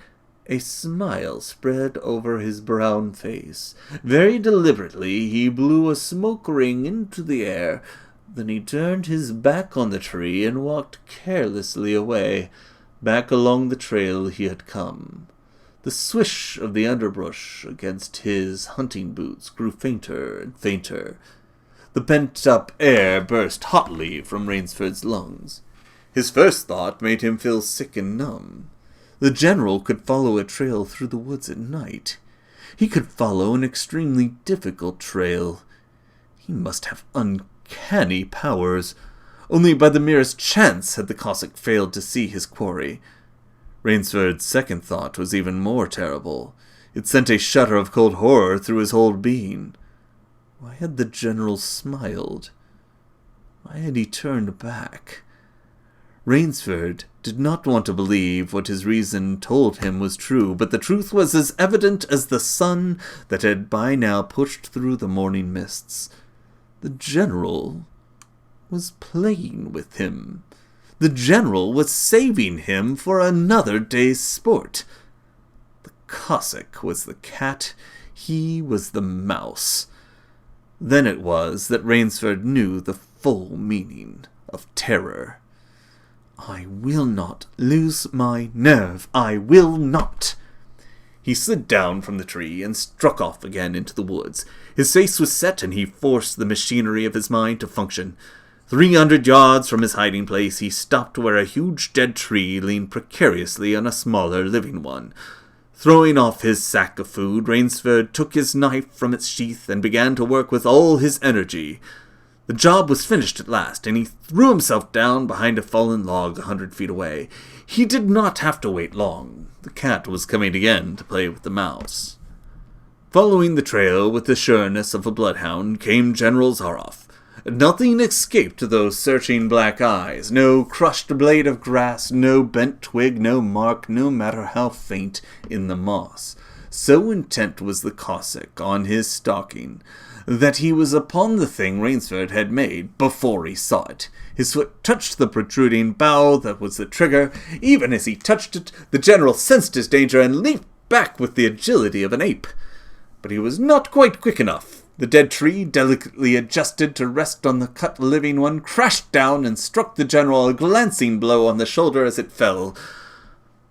A smile spread over his brown face. Very deliberately he blew a smoke ring into the air. Then he turned his back on the tree and walked carelessly away, back along the trail he had come. The swish of the underbrush against his hunting boots grew fainter and fainter. The pent-up air burst hotly from Rainsford's lungs. His first thought made him feel sick and numb. The general could follow a trail through the woods at night. He could follow an extremely difficult trail. He must have uncanny powers. Only by the merest chance had the Cossack failed to see his quarry. Rainsford's second thought was even more terrible. It sent a shudder of cold horror through his whole being. Why had the general smiled? Why had he turned back? Rainsford did not want to believe what his reason told him was true, but the truth was as evident as the sun that had by now pushed through the morning mists. The general was playing with him. The general was saving him for another day's sport. The Cossack was the cat, he was the mouse. Then it was that Rainsford knew the full meaning of terror. I will not lose my nerve. I will not. He slid down from the tree and struck off again into the woods. His face was set, and he forced the machinery of his mind to function. 300 yards from his hiding place, he stopped where a huge dead tree leaned precariously on a smaller living one. Throwing off his sack of food, Rainsford took his knife from its sheath and began to work with all his energy. The job was finished at last, and he threw himself down behind a fallen log 100 feet away. He did not have to wait long. The cat was coming again to play with the mouse. Following the trail with the sureness of a bloodhound came General Zaroff. Nothing escaped those searching black eyes. No crushed blade of grass, no bent twig, no mark, no matter how faint, in the moss. So intent was the Cossack on his stalking that he was upon the thing Rainsford had made before he saw it. His foot touched the protruding bough that was the trigger. Even as he touched it, the general sensed his danger and leaped back with the agility of an ape. But he was not quite quick enough. The dead tree, delicately adjusted to rest on the cut living one, crashed down and struck the general a glancing blow on the shoulder as it fell.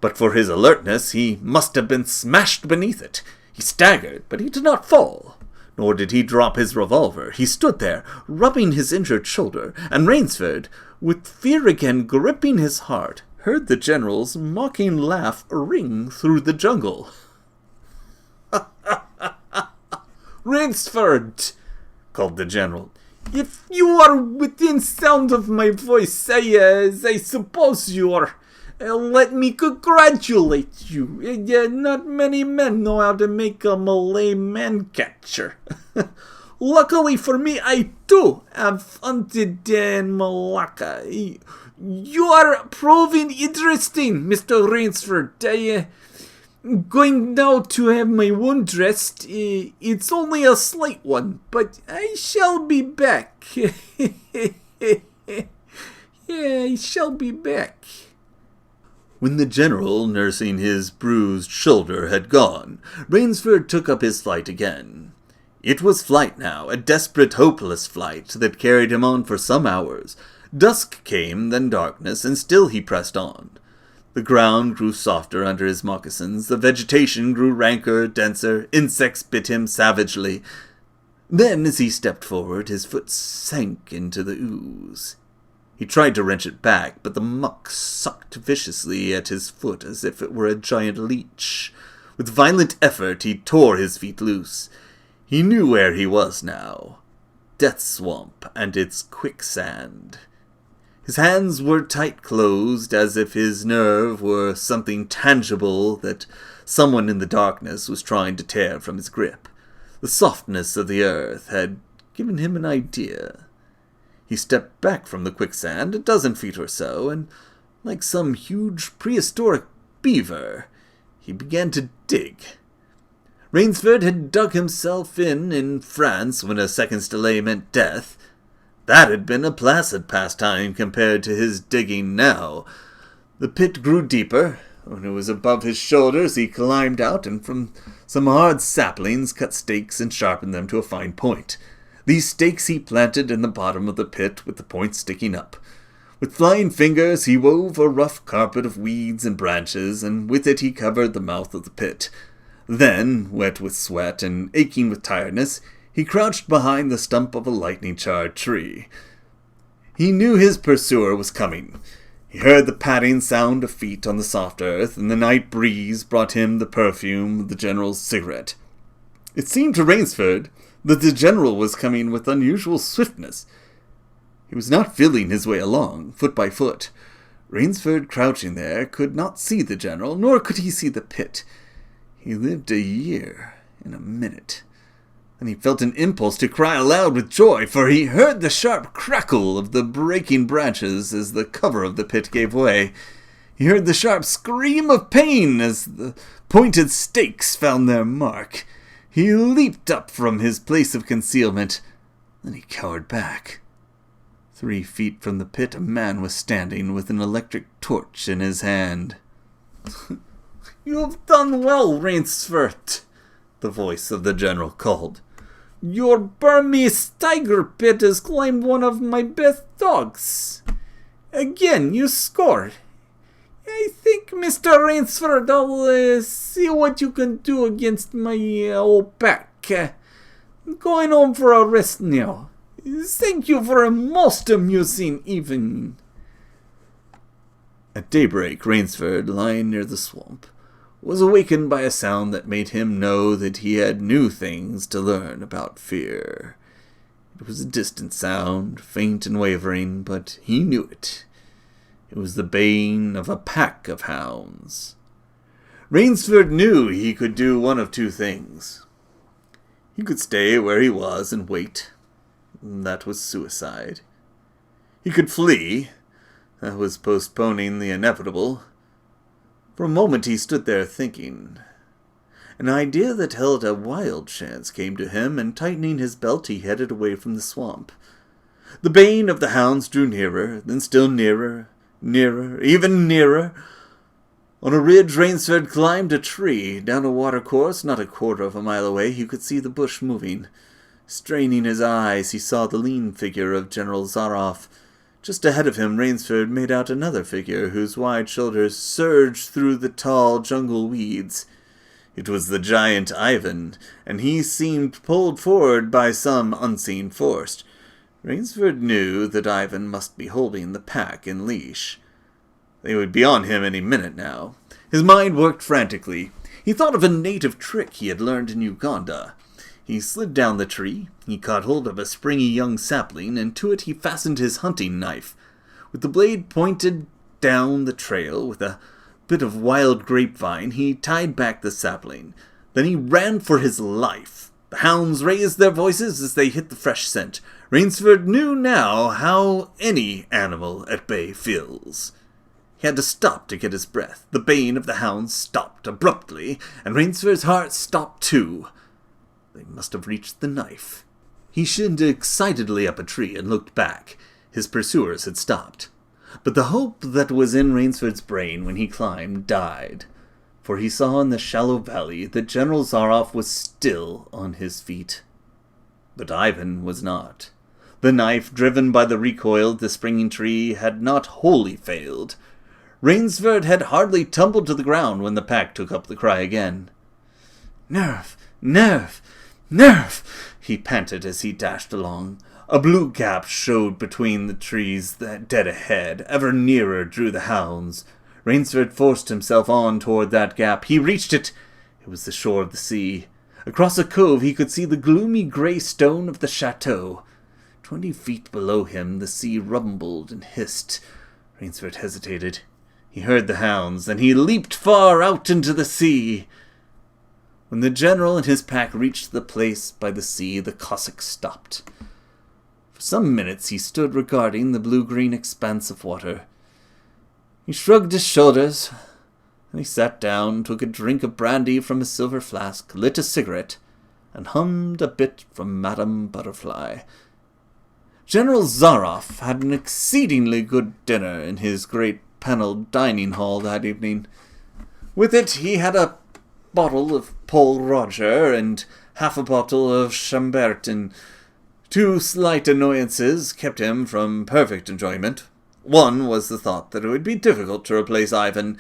But for his alertness, he must have been smashed beneath it. He staggered, but he did not fall. Nor did he drop his revolver. He stood there, rubbing his injured shoulder, and Rainsford, with fear again gripping his heart, heard the general's mocking laugh ring through the jungle. "Rainsford," called the general, "if you are within sound of my voice, I suppose you are. Let me congratulate you. Not many men know how to make a Malay man-catcher. Luckily for me, I too have hunted in Malacca. You are proving interesting, Mr. Rainsford. I'm going now to have my wound dressed. It's only a slight one, but I shall be back." I shall be back." When the general, nursing his bruised shoulder, had gone, Rainsford took up his flight again. It was flight now, a desperate, hopeless flight that carried him on for some hours. Dusk came, then darkness, and still he pressed on. The ground grew softer under his moccasins, the vegetation grew ranker, denser, insects bit him savagely. Then, as he stepped forward, his foot sank into the ooze. He tried to wrench it back, but the muck sucked viciously at his foot as if it were a giant leech. With violent effort, he tore his feet loose. He knew where he was now. Death Swamp and its quicksand. His hands were tight-closed, as if his nerve were something tangible that someone in the darkness was trying to tear from his grip. The softness of the earth had given him an idea. He stepped back from the quicksand 12 feet or so, and, like some huge prehistoric beaver, he began to dig. Rainsford had dug himself in France when a second's delay meant death. That had been a placid pastime compared to his digging now. The pit grew deeper. When it was above his shoulders, he climbed out and from some hard saplings cut stakes and sharpened them to a fine point. These stakes he planted in the bottom of the pit with the points sticking up. With flying fingers he wove a rough carpet of weeds and branches, and with it he covered the mouth of the pit. Then, wet with sweat and aching with tiredness, he crouched behind the stump of a lightning-charred tree. He knew his pursuer was coming. He heard the padding sound of feet on the soft earth, and the night breeze brought him the perfume of the general's cigarette. It seemed to Rainsford that the general was coming with unusual swiftness. He was not feeling his way along, foot by foot. Rainsford, crouching there, could not see the general, nor could he see the pit. He lived a year in a minute. Then he felt an impulse to cry aloud with joy, for he heard the sharp crackle of the breaking branches as the cover of the pit gave way. He heard the sharp scream of pain as the pointed stakes found their mark. He leaped up from his place of concealment. Then he cowered back. 3 feet from the pit, a man was standing with an electric torch in his hand. "You have done well, Rainsford," the voice of the general called. "Your Burmese tiger pit has claimed one of my best dogs. Again, you scored. I think, Mr. Rainsford, I'll see what you can do against my old pack. Going home for a rest now. Thank you for a most amusing evening. At daybreak, Rainsford, lying near the swamp, was awakened by a sound that made him know that he had new things to learn about fear. It was a distant sound, faint and wavering, but he knew it. It was the baying of a pack of hounds. Rainsford knew he could do one of two things. He could stay where he was and wait. That was suicide. He could flee. That was postponing the inevitable. For a moment he stood there thinking. An idea that held a wild chance came to him, and tightening his belt he headed away from the swamp. The baying of the hounds drew nearer, then still nearer, nearer, even nearer. On a ridge, Rainsford climbed a tree. Down a watercourse, not a quarter of a mile away, he could see the bush moving. Straining his eyes, he saw the lean figure of General Zaroff. Just ahead of him, Rainsford made out another figure whose wide shoulders surged through the tall jungle weeds. It was the giant Ivan, and he seemed pulled forward by some unseen force. Rainsford knew that Ivan must be holding the pack in leash. They would be on him any minute now. His mind worked frantically. He thought of a native trick he had learned in Uganda. He slid down the tree. He caught hold of a springy young sapling, and to it he fastened his hunting knife. With the blade pointed down the trail with a bit of wild grapevine, he tied back the sapling. Then he ran for his life. The hounds raised their voices as they hit the fresh scent. Rainsford knew now how any animal at bay feels. He had to stop to get his breath. The baying of the hounds stopped abruptly, and Rainsford's heart stopped too. They must have reached the knife. He shinned excitedly up a tree and looked back. His pursuers had stopped. But the hope that was in Rainsford's brain when he climbed died, for he saw in the shallow valley that General Zaroff was still on his feet. But Ivan was not. The knife, driven by the recoil of the springing tree, had not wholly failed. Rainsford had hardly tumbled to the ground when the pack took up the cry again. "Nerve! Nerve! Nerve!" he panted as he dashed along. A blue gap showed between the trees that dead ahead. Ever nearer drew the hounds. Rainsford forced himself on toward that gap. He reached it. It was the shore of the sea. Across a cove he could see the gloomy grey stone of the chateau. 20 feet below him the sea rumbled and hissed. Rainsford hesitated. He heard the hounds, and he leaped far out into the sea. When the general and his pack reached the place by the sea, the Cossack stopped. For some minutes he stood regarding the blue-green expanse of water. He shrugged his shoulders, and he sat down, took a drink of brandy from a silver flask, lit a cigarette, and hummed a bit from Madame Butterfly. General Zaroff had an exceedingly good dinner in his great panelled dining hall that evening. With it he had a bottle of Pol Roger and half a bottle of Chambertin. 2 slight annoyances kept him from perfect enjoyment. One was the thought that it would be difficult to replace Ivan.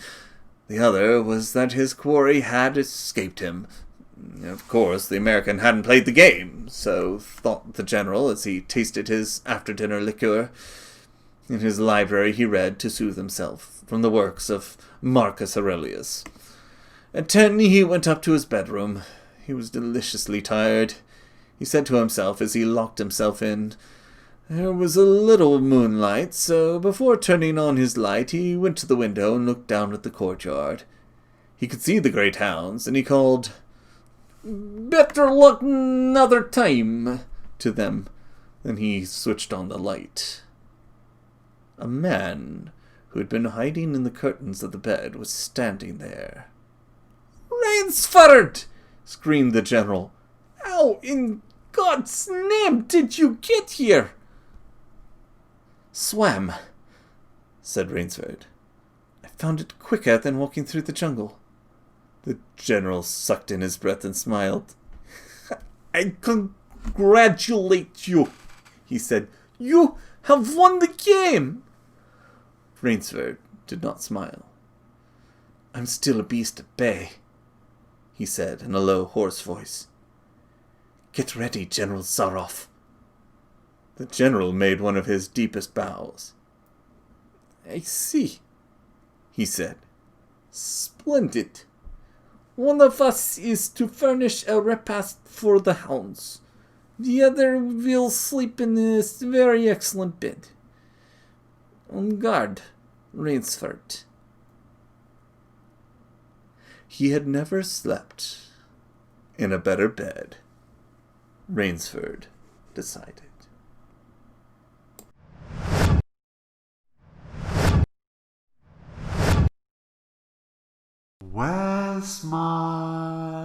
The other was that his quarry had escaped him. Of course, the American hadn't played the game, so thought the general as he tasted his after-dinner liqueur. In his library he read, to soothe himself, from the works of Marcus Aurelius. At 10 he went up to his bedroom. He was deliciously tired. He said to himself as he locked himself in. There was a little moonlight, so before turning on his light he went to the window and looked down at the courtyard. He could see the great hounds, and he called, "Better luck another time," to them. Then he switched on the light. A man who had been hiding in the curtains of the bed was standing there. "Rainsford!" screamed the general. "How in God's name did you get here?" "Swam," said Rainsford. "I found it quicker than walking through the jungle." The general sucked in his breath and smiled. "I congratulate you," he said. "You have won the game." Rainsford did not smile. "I'm still a beast at bay," he said in a low, hoarse voice. Get ready, General Zaroff. The general made one of his deepest bows. I see, he said. Splendid. One of us is to furnish a repast for the hounds. The other will sleep in this very excellent bed. On guard, Rainsford. He had never slept in a better bed, Rainsford decided. Where's my